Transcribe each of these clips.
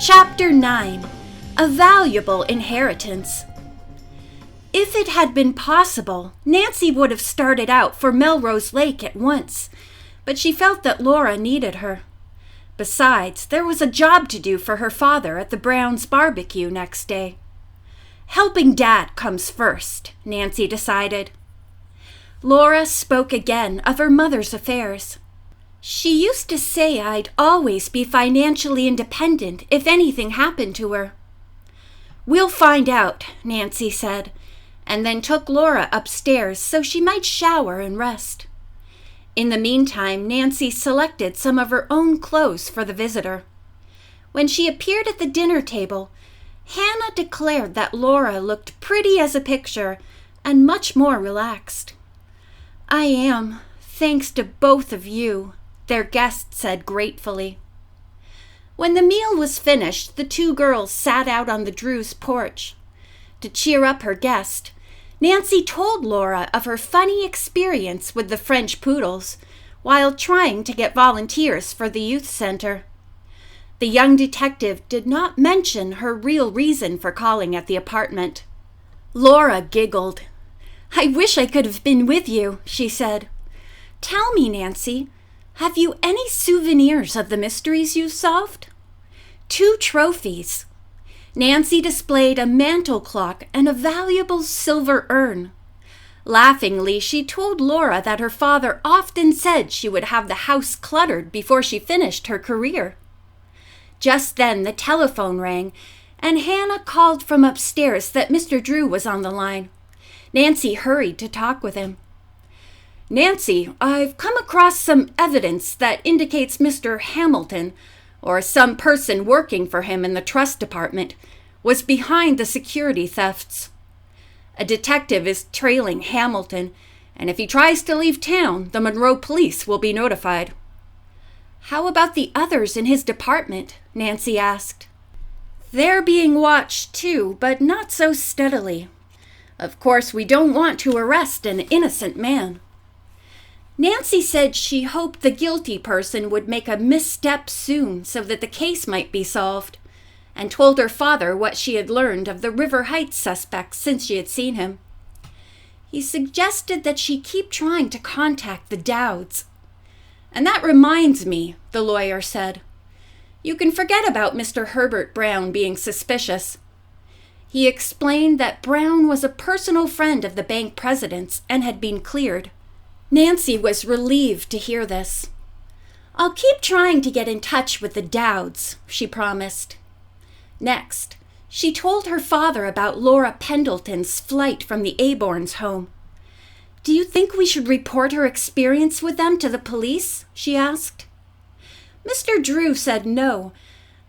Chapter 9. A Valuable Inheritance. If it had been possible, Nancy would have started out for Melrose Lake at once, but she felt that Laura needed her. Besides, there was a job to do for her father at the Browns' barbecue next day. Helping Dad comes first, Nancy decided. Laura spoke again of her mother's affairs. She used to say I'd always be financially independent if anything happened to her. We'll find out, Nancy said, and then took Laura upstairs so she might shower and rest. In the meantime, Nancy selected some of her own clothes for the visitor. When she appeared at the dinner table, Hannah declared that Laura looked pretty as a picture and much more relaxed. "I am, thanks to both of you," their guest said gratefully. When the meal was finished, the two girls sat out on the Drews' porch. To cheer up her guest, Nancy told Laura of her funny experience with the French poodles while trying to get volunteers for the youth center. The young detective did not mention her real reason for calling at the apartment. Laura giggled. "I wish I could have been with you," she said. "Tell me, Nancy, have you any souvenirs of the mysteries you've solved?" "2 trophies." Nancy displayed a mantel clock and a valuable silver urn. Laughingly, she told Laura that her father often said she would have the house cluttered before she finished her career. Just then the telephone rang, and Hannah called from upstairs that Mr. Drew was on the line. Nancy hurried to talk with him. "Nancy, I've come across some evidence that indicates Mr. Hamilton, or some person working for him in the trust department, was behind the security thefts. A detective is trailing Hamilton, and if he tries to leave town, the Monroe police will be notified." "How about the others in his department?" Nancy asked. "They're being watched too, but not so steadily. Of course, we don't want to arrest an innocent man." Nancy said she hoped the guilty person would make a misstep soon so that the case might be solved, and told her father what she had learned of the River Heights suspect since she had seen him. He suggested that she keep trying to contact the Dowds. "And that reminds me," the lawyer said. "You can forget about Mr. Herbert Brown being suspicious." He explained that Brown was a personal friend of the bank president's and had been cleared. Nancy was relieved to hear this. "I'll keep trying to get in touch with the Dowds," she promised. Next, she told her father about Laura Pendleton's flight from the Aborn's home. "Do you think we should report her experience with them to the police?" she asked. Mr. Drew said no,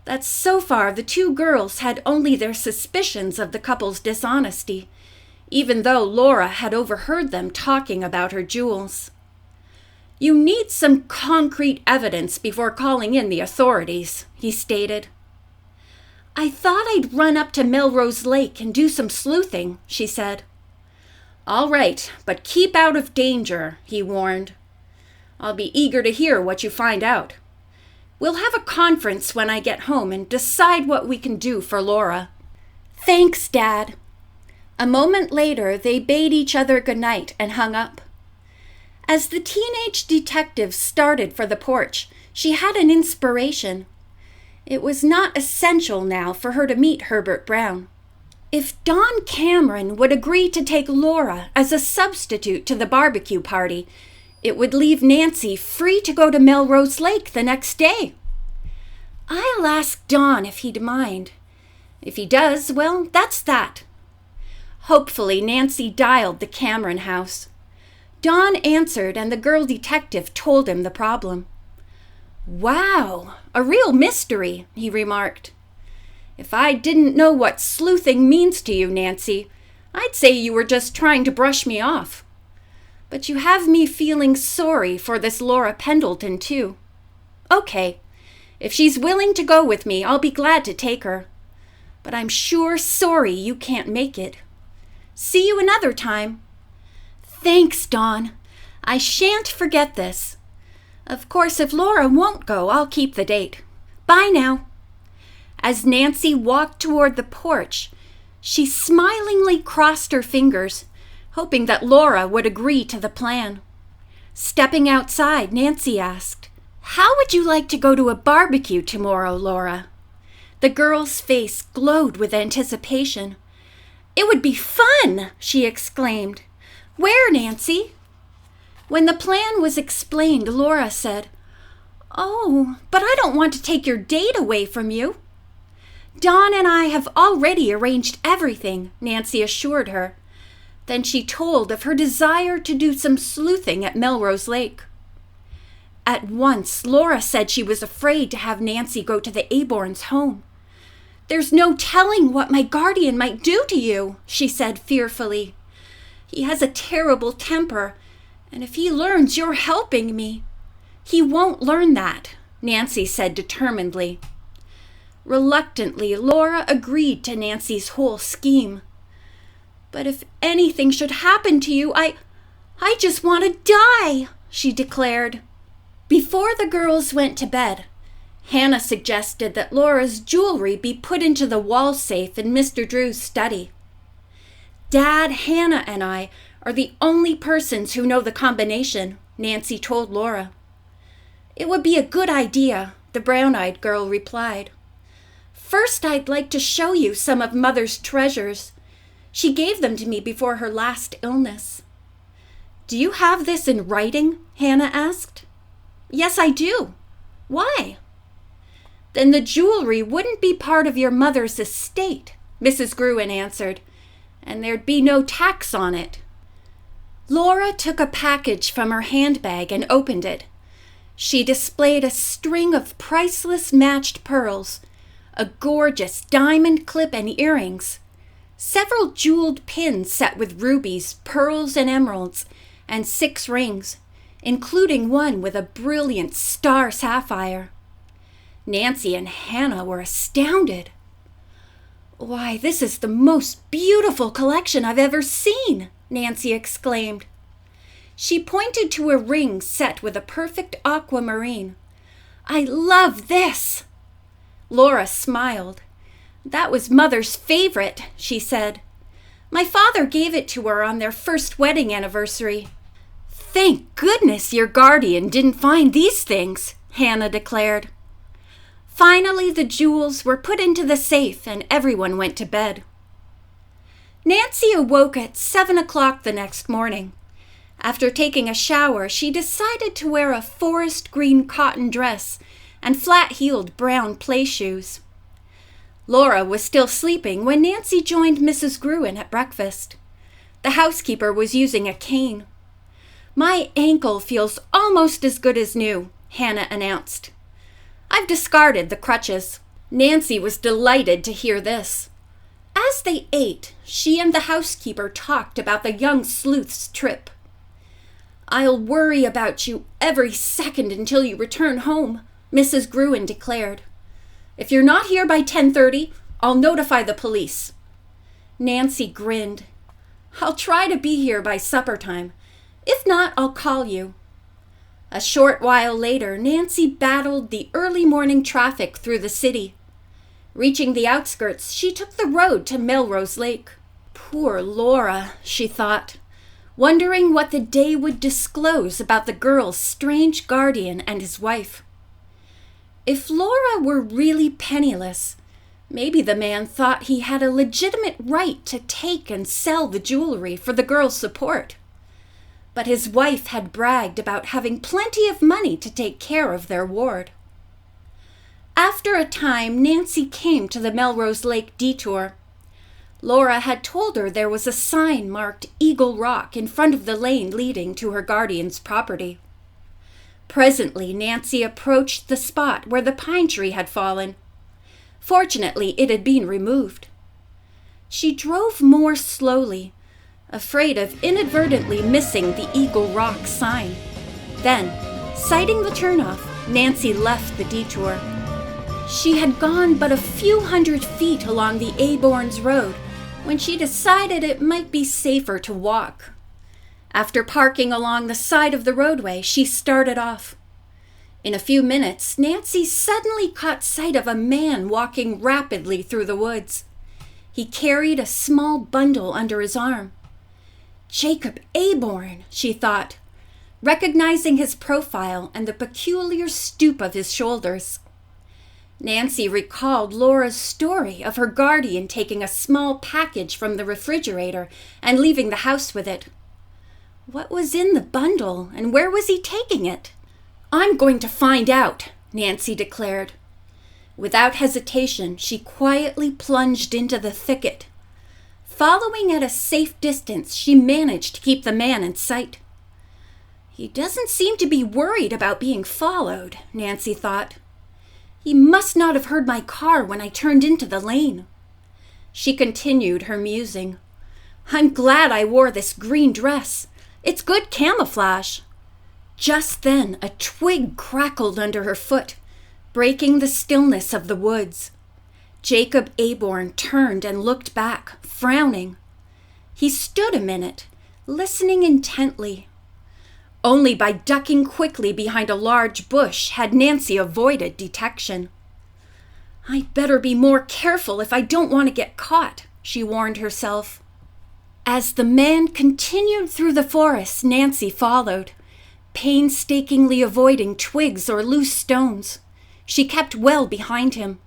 that so far the two girls had only their suspicions of the couple's dishonesty, even though Laura had overheard them talking about her jewels. "You need some concrete evidence before calling in the authorities," he stated. "I thought I'd run up to Melrose Lake and do some sleuthing," she said. "All right, but keep out of danger," he warned. "I'll be eager to hear what you find out. We'll have a conference when I get home and decide what we can do for Laura." "Thanks, Dad." A moment later, they bade each other goodnight and hung up. As the teenage detective started for the porch, she had an inspiration. It was not essential now for her to meet Herbert Brown. If Don Cameron would agree to take Laura as a substitute to the barbecue party, it would leave Nancy free to go to Melrose Lake the next day. "I'll ask Don if he'd mind. If he does, well, that's that." Hopefully, Nancy dialed the Cameron house. Don answered, and the girl detective told him the problem. "Wow, a real mystery," he remarked. "If I didn't know what sleuthing means to you, Nancy, I'd say you were just trying to brush me off. But you have me feeling sorry for this Laura Pendleton, too. Okay, if she's willing to go with me, I'll be glad to take her. But I'm sure sorry you can't make it. See you another time." "Thanks, Dawn. I shan't forget this. Of course, if Laura won't go, I'll keep the date. Bye now." As Nancy walked toward the porch, she smilingly crossed her fingers, hoping that Laura would agree to the plan. Stepping outside, Nancy asked, "How would you like to go to a barbecue tomorrow, Laura?" The girl's face glowed with anticipation. "It would be fun!" she exclaimed. "Where, Nancy?" When the plan was explained, Laura said, "Oh, but I don't want to take your date away from you." "Dawn and I have already arranged everything," Nancy assured her. Then she told of her desire to do some sleuthing at Melrose Lake. At once, Laura said she was afraid to have Nancy go to the Aborns' home. "There's no telling what my guardian might do to you," she said fearfully. "He has a terrible temper, and if he learns you're helping me—" "He won't learn that," Nancy said determinedly. Reluctantly, Laura agreed to Nancy's whole scheme. "But if anything should happen to you, I just want to die," she declared. Before the girls went to bed, Hannah suggested that Laura's jewelry be put into the wall safe in Mr. Drew's study. "Dad, Hannah, and I are the only persons who know the combination," Nancy told Laura. "It would be a good idea," the brown-eyed girl replied. "First, I'd like to show you some of Mother's treasures. She gave them to me before her last illness." "Do you have this in writing?" Hannah asked. "Yes, I do. Why?" "Then the jewelry wouldn't be part of your mother's estate," Mrs. Gruen answered, "and there'd be no tax on it." Laura took a package from her handbag and opened it. She displayed a string of priceless matched pearls, a gorgeous diamond clip and earrings, several jeweled pins set with rubies, pearls, and emeralds, and 6 rings, including one with a brilliant star sapphire. Nancy and Hannah were astounded. "Why, this is the most beautiful collection I've ever seen," Nancy exclaimed. She pointed to a ring set with a perfect aquamarine. "I love this." Laura smiled. "That was Mother's favorite," she said. "My father gave it to her on their first wedding anniversary." "Thank goodness your guardian didn't find these things," Hannah declared. Finally, the jewels were put into the safe and everyone went to bed. Nancy awoke at 7 o'clock the next morning. After taking a shower, she decided to wear a forest green cotton dress and flat-heeled brown play shoes. Laura was still sleeping when Nancy joined Mrs. Gruen at breakfast. The housekeeper was using a cane. "My ankle feels almost as good as new," Hannah announced. "I've discarded the crutches." Nancy was delighted to hear this. As they ate, she and the housekeeper talked about the young sleuth's trip. "I'll worry about you every second until you return home," Mrs. Gruen declared. "If you're not here by 10:30, I'll notify the police." Nancy grinned. "I'll try to be here by supper time. If not, I'll call you." A short while later, Nancy battled the early morning traffic through the city. Reaching the outskirts, she took the road to Melrose Lake. Poor Laura, she thought, wondering what the day would disclose about the girl's strange guardian and his wife. If Laura were really penniless, maybe the man thought he had a legitimate right to take and sell the jewelry for the girl's support. But his wife had bragged about having plenty of money to take care of their ward. After a time, Nancy came to the Melrose Lake detour. Laura had told her there was a sign marked Eagle Rock in front of the lane leading to her guardian's property. Presently, Nancy approached the spot where the pine tree had fallen. Fortunately, it had been removed. She drove more slowly, afraid of inadvertently missing the Eagle Rock sign. Then, sighting the turnoff, Nancy left the detour. She had gone but a few hundred feet along the Aborn's road when she decided it might be safer to walk. After parking along the side of the roadway, she started off. In a few minutes, Nancy suddenly caught sight of a man walking rapidly through the woods. He carried a small bundle under his arm. Jacob Aborn, she thought, recognizing his profile and the peculiar stoop of his shoulders. Nancy recalled Laura's story of her guardian taking a small package from the refrigerator and leaving the house with it. What was in the bundle, and where was he taking it? "I'm going to find out," Nancy declared. Without hesitation, she quietly plunged into the thicket. Following at a safe distance, she managed to keep the man in sight. He doesn't seem to be worried about being followed, Nancy thought. He must not have heard my car when I turned into the lane. She continued her musing. I'm glad I wore this green dress. It's good camouflage. Just then, a twig crackled under her foot, breaking the stillness of the woods. Jacob Aborn turned and looked back, frowning. He stood a minute, listening intently. Only by ducking quickly behind a large bush had Nancy avoided detection. I'd better be more careful if I don't want to get caught, she warned herself. As the man continued through the forest, Nancy followed, painstakingly avoiding twigs or loose stones. She kept well behind him.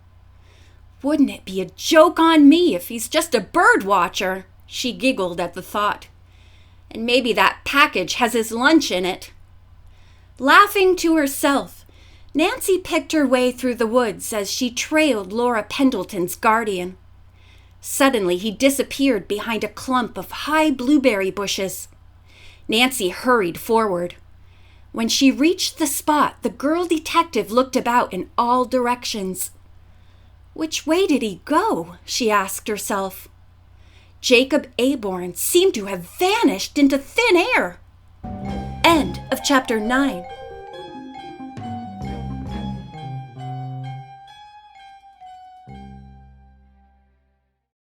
Wouldn't it be a joke on me if he's just a bird watcher? She giggled at the thought. And maybe that package has his lunch in it. Laughing to herself, Nancy picked her way through the woods as she trailed Laura Pendleton's guardian. Suddenly, he disappeared behind a clump of high blueberry bushes. Nancy hurried forward. When she reached the spot, the girl detective looked about in all directions. Which way did he go? She asked herself. Jacob Aborn seemed to have vanished into thin air. End of chapter 9.